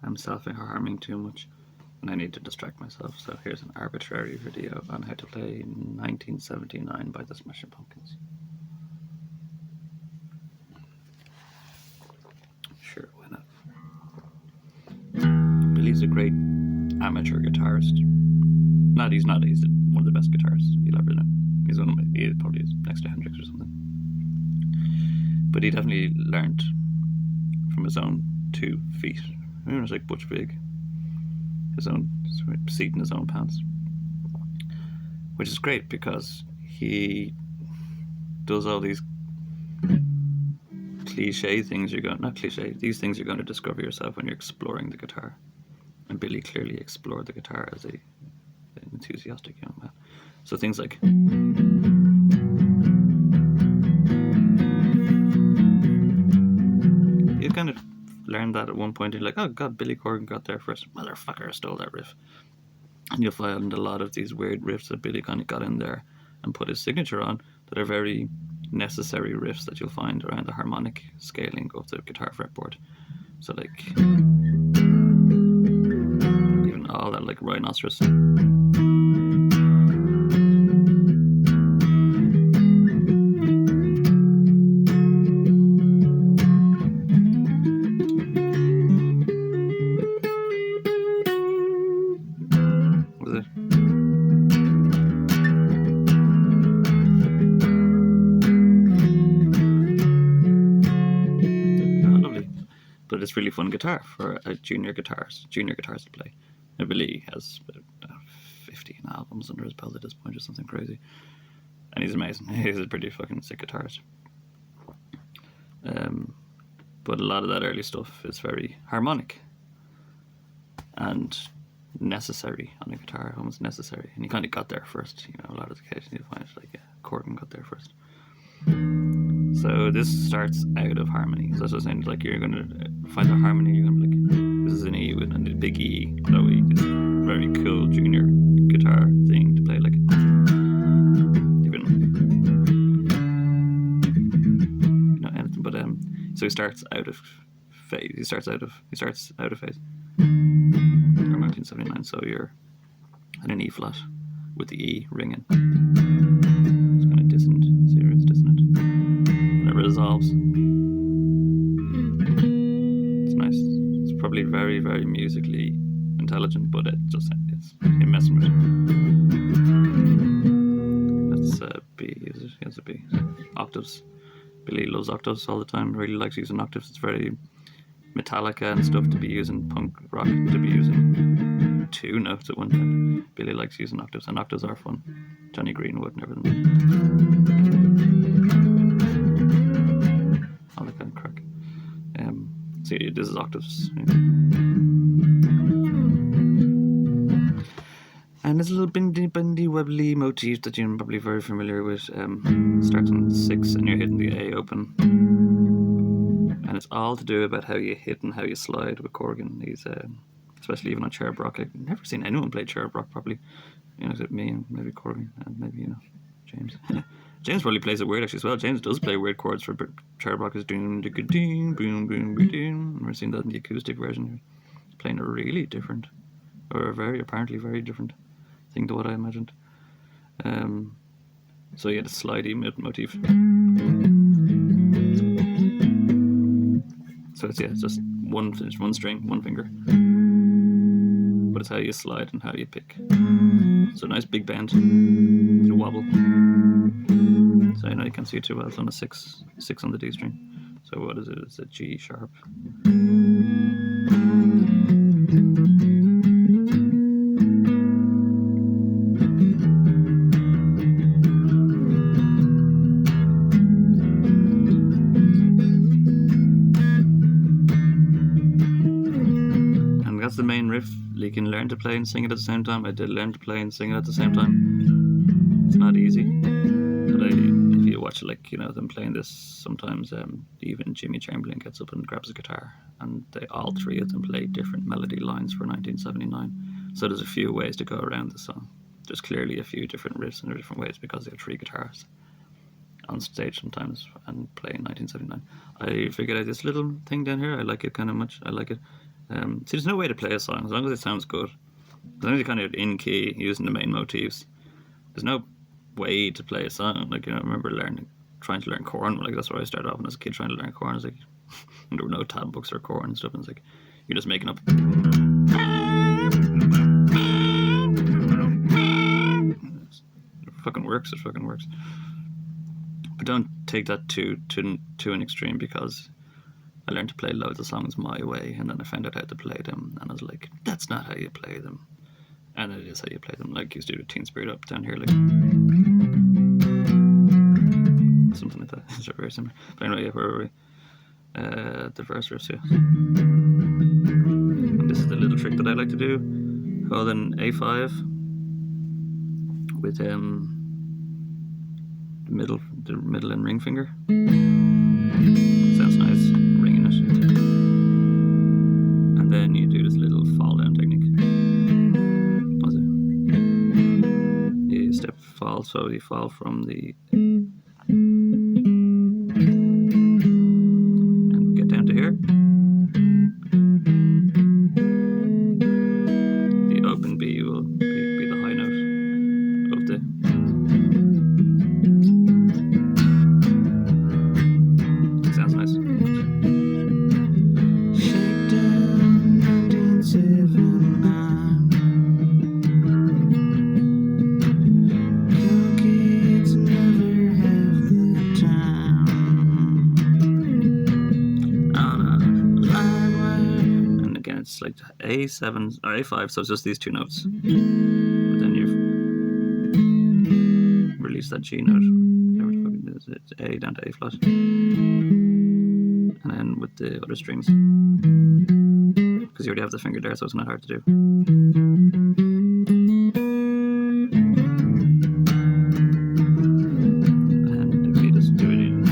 I'm self-harming too much and I need to distract myself. So here's an arbitrary video on how to play 1979 by the Smashing Pumpkins. Sure, why not? Billy's a great amateur guitarist. He's one of the best guitarists you'll ever know. He probably is next to Hendrix or something. But he definitely learned from his own 2 feet. I mean, it was like Butch Vig, his own seat in his own pants, which is great because he does all these cliche things. These things you're going to discover yourself when you're exploring the guitar. And Billy clearly explored the guitar as an enthusiastic young man. So things like you kind of learned that at one point. You're like, oh god, Billy Corgan got there first. Motherfucker, stole that riff. And you'll find a lot of these weird riffs that Billy kind of got in there and put his signature on that are very necessary riffs that you'll find around the harmonic scaling of the guitar fretboard. So like even all that like Rhinoceros. But it's really fun guitar for a junior guitarist to play. And Billy has 15 albums under his belt at this point or something crazy. And he's amazing. He's a pretty fucking sick guitarist. But a lot of that early stuff is very harmonic and necessary on a guitar, almost necessary. And he kind of got there first, a lot of the occasions you'll find like Corgan got there first. So this starts out of harmony. So that's what I was saying, like you're going to find a harmony, you're going to be like, this is an E and a big E, low E, this very cool junior guitar thing to play, like even, anything but, so he starts out of phase, he starts out of phase, or 1979, so you're at an E flat with the E ringing. It's kind of dissonant, serious dissonant. And it resolves. It's nice. It's probably very, very musically intelligent, but it's him messing with it. That's B, is it? Yes, a B. Octaves. Billy loves octaves all the time, really likes using octaves. It's very Metallica and stuff to be using, punk rock to be using 2 notes at one time. Billy likes using octaves, and octaves are fun. Johnny Greenwood and everything. All that kind of crack. So yeah, this is octaves. Yeah. And there's a little bendy wobbly motif that you're probably very familiar with. Starts on 6 and you're hitting the A open. And it's all to do about how you hit and how you slide with Corgan. He's especially even on Cherub Rock. I've never seen anyone play Cherub Rock properly. Except me and maybe Corgan and maybe James. James probably plays it weird actually as well. James does play weird chords for Cherub Rock. Is doom boom boom boom. I've seen that in the acoustic version. He's playing a really different, or apparently very different thing to what I imagined. So yeah, the slidey motif. So it's just one string, one finger. But it's how you slide and how you pick. So nice big bend, it's a wobble. So you can't see it too well. It's on a 6 on the D string. So what is it? It's a G sharp. That's the main riff. You can learn to play and sing it at the same time. I did learn to play and sing it at the same time. It's not easy, but if you watch them playing this, sometimes even Jimmy Chamberlin gets up and grabs a guitar, and all 3 of them play different melody lines for 1979. So there's a few ways to go around the song. There's clearly a few different riffs and different ways because they have 3 guitars on stage sometimes and play in 1979. I figured out this little thing down here. I like it kind of much. I like it. See, there's no way to play a song as long as it sounds good. As long as you're kind of in key using the main motifs. There's no way to play a song. Like, I remember trying to learn Korn. Like, that's where I started off when I was a kid trying to learn Korn. It's like, and there were no tab books or Korn and stuff. And it's like, you're just making up. It fucking works. It fucking works. But don't take that to an extreme, because I learned to play loads of songs my way, and then I found out how to play them, and I was like, that's not how you play them. And it is how you play them, like you do with Teen Spirit Up down here, like something like that. It's very similar. But anyway, where were we? The verse riffs, yeah. And this is the little trick that I like to do. Hold an A5 with the middle and ring finger. Sounds nice, ringing it. And then you do this little fall down technique. What's it? You step fall, so you fall from the and get down to here. The open B will be the high note of the. Sounds nice. Shakedown 1979. Cool kids never have the time. And again, it's like A7 or A5, so it's just these two notes. But then you've released that G note. Whatever the fuck it is, it's A down to A flat. And then with the other strings, because you already have the finger there, so it's not hard to do. And if you just do it in,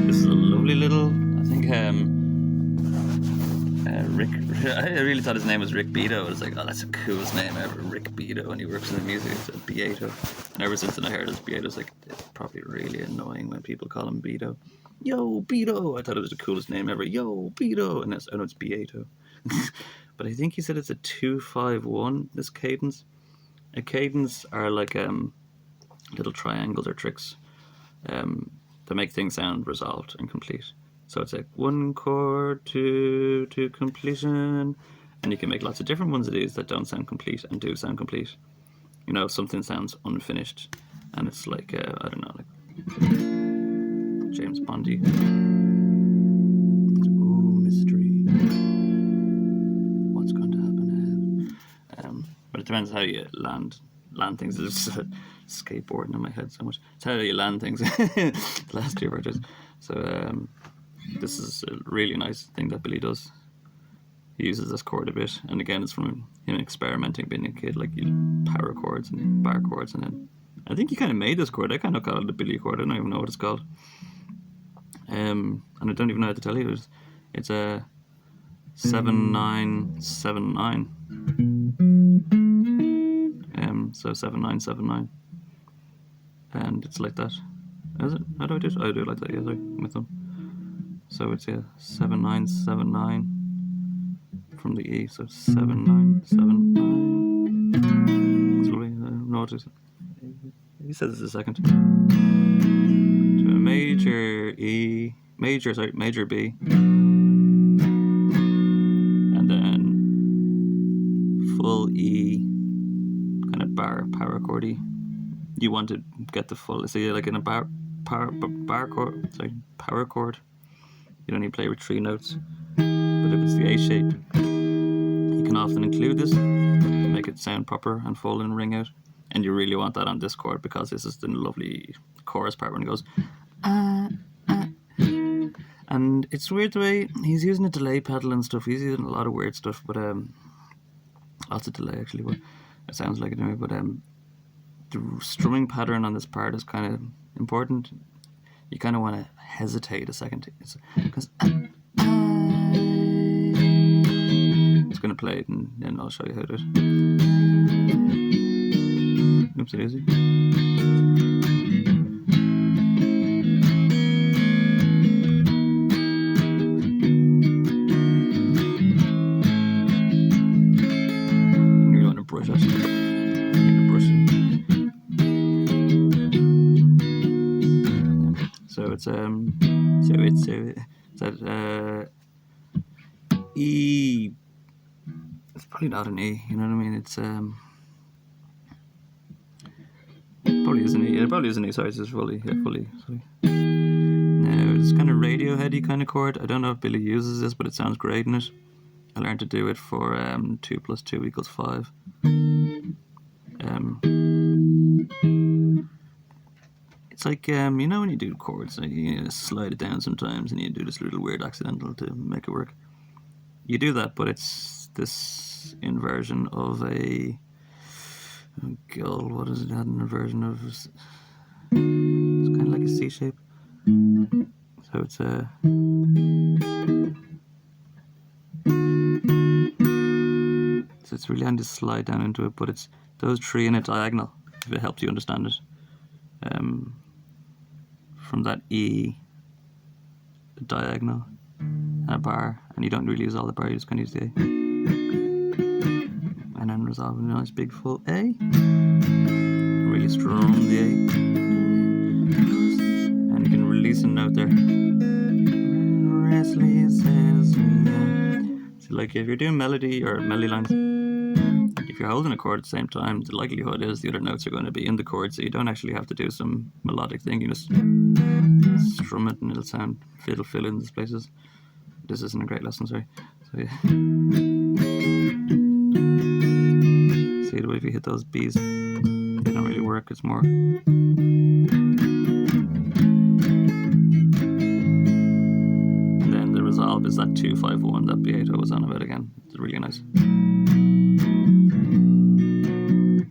this is a lovely little, I think Rick, I really thought his name was Rick Beato. I was like, oh, that's the coolest name ever, Rick Beato, and he works in the music. It's a Beato. And ever since then I heard it's Beato. It's like, it's probably really annoying when people call him Beato. Yo, Beato! I thought it was the coolest name ever. Yo, Beato! And I know it's Beato. But I think he said it's a 2-5-1, this cadence. A cadence are like little triangles or tricks that make things sound resolved and complete. So it's like one chord to completion, and you can make lots of different ones of these that don't sound complete and do sound complete. You know, if something sounds unfinished, and it's like I don't know, like James Bondy. Ooh, mystery. What's going to happen now? But it depends how you land things. It's skateboarding in my head so much. It's how you land things. The last two verses. So this is a really nice thing that Billy does. He uses this chord a bit, and again, it's from him experimenting being a kid, like power chords and bar chords, and then I think he kind of made this chord. I kind of call it the Billy chord. I don't even know what it's called, and I don't even know how to tell you. It's a 7-9-7-9. So 7-9-7-9, and it's like that. Is it? How do I do it? I do it like that. Yeah, sorry, with them. So it's 7-9-7-9 from the E. So 7-9-7-9. It's lovely. I don't know what it is. He says it's a second. To a major E, major B, and then full E, kind of power chordy. You want to get the full. So like in a power chord. You don't need to play with 3 notes. But if it's the A shape, you can often include this to make it sound proper and full and ring out. And you really want that on this chord, because this is the lovely chorus part when it goes. And it's weird the way he's using a delay pedal and stuff. He's using a lot of weird stuff, but lots of delay actually. But it sounds like it anyway. But the strumming pattern on this part is kind of important. You kind of want to hesitate a second, because it's going to play it, and then I'll show you how to do it. Oopsie daisy. brush that. Make a brushing. So it's that E. It's probably not an E. You know what I mean? It's probably is an E. It probably is an E. Sorry, it's just fully. Sorry. Now it's kind of Radioheady kind of chord. I don't know if Billy uses this, but it sounds great in it. I learned to do it for 2 + 2 = 5. It's like you know when you do chords, you slide it down sometimes, and you do this little weird accidental to make it work. You do that, but it's this inversion of a. Oh God, what is it? An inversion of. It's kind of like a C shape. So it's a. So it's really handy to slide down into it, but it's those three in a diagonal, if it helps you understand it. From that E, a diagonal, and a bar, and you don't really use all the bar, you just kind of use the A. And then resolve a nice big full A. Really strong the A. And you can release a note there. So like if you're doing melody or melody lines, if you're holding a chord at the same time, the likelihood is the other notes are going to be in the chord, so you don't actually have to do some melodic thing. You just strum it and it'll sound, it'll fill in these places. This isn't a great lesson, sorry. So yeah. See the way if you hit those B's, they don't really work, it's more. And then the resolve is that 2-5-1 that Beato was on about again. It's really nice.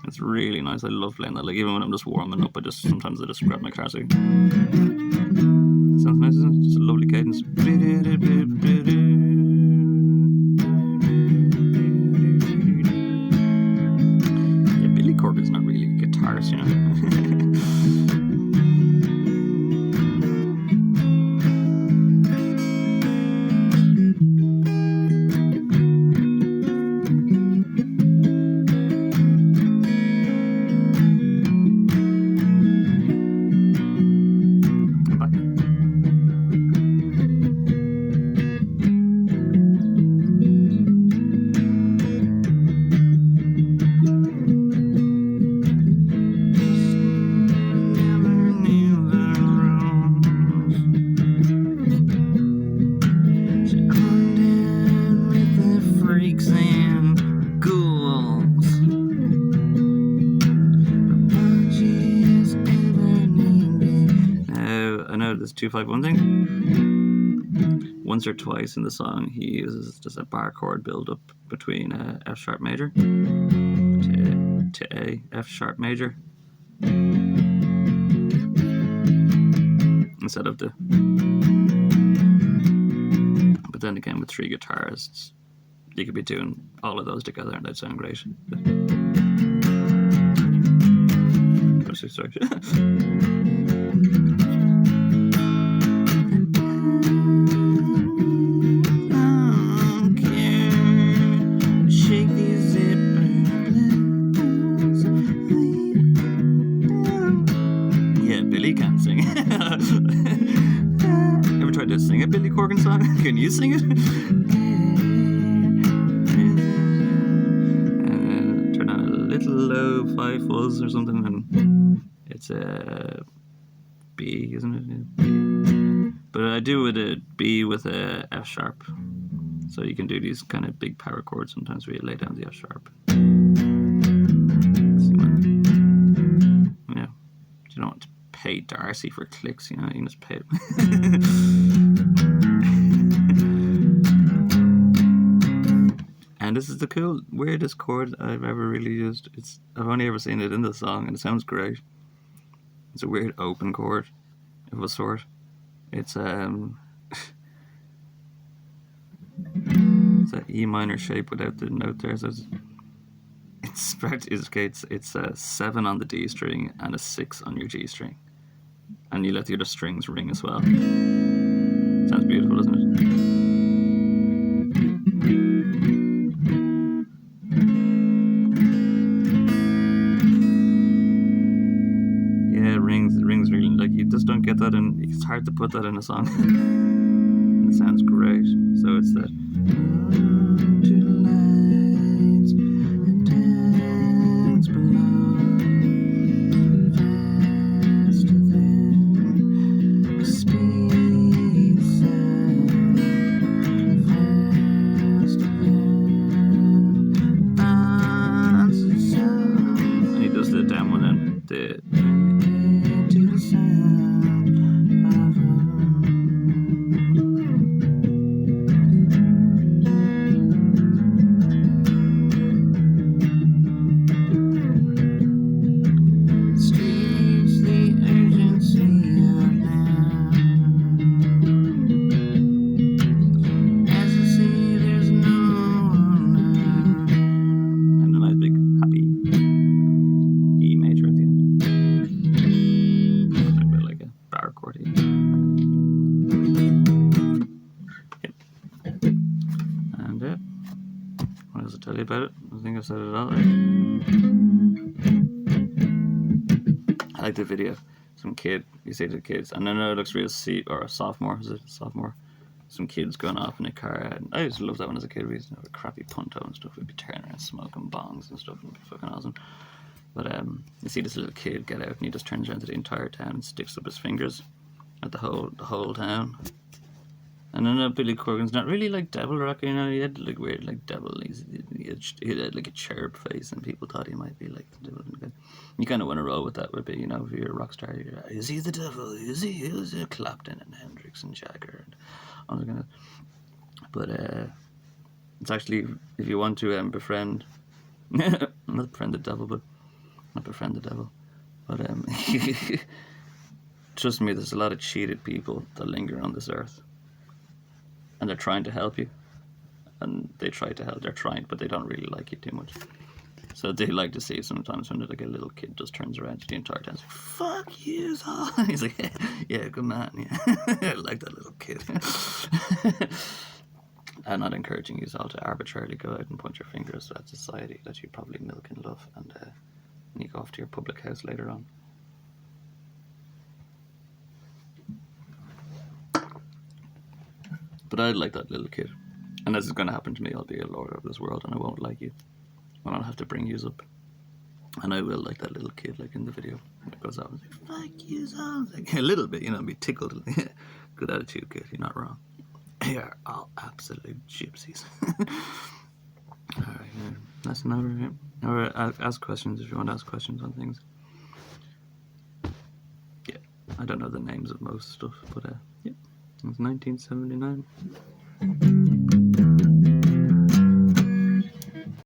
It's really nice. I love playing that. Like even when I'm just warming up, sometimes I just grab my guitar. Sounds nice, isn't it? Just a lovely cadence. Yeah, Billy Corgan's not really a guitarist, you know. I know this 2-5-1 thing. Once or twice in the song, he uses just a bar chord build up between F sharp major to A, F sharp major, instead of the. But then again, with 3 guitarists, you could be doing all of those together and they'd sound great. Oh, sorry. Ever tried to sing a Billy Corgan song? Can you sing it? Turn on a little low 5 fuzz or something, and it's a B, isn't it? B. But I do with a B with a F sharp, so you can do these kind of big power chords sometimes where you lay down the F sharp. Yeah, you don't want to pay Darcy for clicks, you know, you can just pay it. And this is the weirdest chord I've ever really used. I've only ever seen it in the song, and it sounds great. It's a weird open chord of a sort. It's it's an E minor shape without the note there. So it's a 7 on the D string and a 6 on your G string, and you let the other strings ring as well. Sounds beautiful, doesn't it? get that in. It's hard to put that in a song. It sounds great. So it's that. To the lights and dance below, faster than the speed of sound, faster than bounce of sound. And he does the down one and the to the sound of streets, the urgency of now. As I see, there's no one around. And a nice big happy E major at the end. A bit like a bar chord. Yep. And what else to tell you about it? I think I've said it all. I like the video. Some kid, you see the kids, and then it looks real or a sophomore, is it? Sophomore. Some kids going off in a car. And I used to love that when I was a kid. We used to have a crappy punto and stuff. We'd be turning around smoking bongs and stuff, and it'd be fucking awesome. But you see this little kid get out, and he just turns around to the entire town and sticks up his fingers at the whole town. And then Billy Corgan's not really like devil rock, you know. He had like weird like devil. He had like a cherub face, and people thought he might be like the devil. You kind of want to roll with that, would be, you know, if you're a rock star. You're like, is he the devil? Is he Clapton and Hendrix and Jagger and all that kind of. But it's actually, if you want to befriend, not befriend the devil, but not befriend the devil, but trust me, there's a lot of cheated people that linger on this earth. And they're trying to help you, and they try to help. They're trying, but they don't really like you too much. So they like to see sometimes when like a little kid just turns around to the entire town and says, "Fuck you, all." He's like, "Yeah, good man, yeah." I like that little kid. I'm not encouraging you all to arbitrarily go out and point your fingers at society that you probably milk and love, and you go off to your public house later on. But I like that little kid. And this is going to happen to me. I'll be a lord of this world, and I won't like you. And I'll have to bring you up. And I will like that little kid, like in the video. It goes out and like, "Fuck you, all." Like, a little bit, you know, be tickled. Good attitude, kid. You're not wrong. They are all absolute gypsies. Alright, yeah. That's another. Yeah. Or ask questions if you want to ask questions on things. Yeah. I don't know the names of most stuff, but yeah. It's 1979.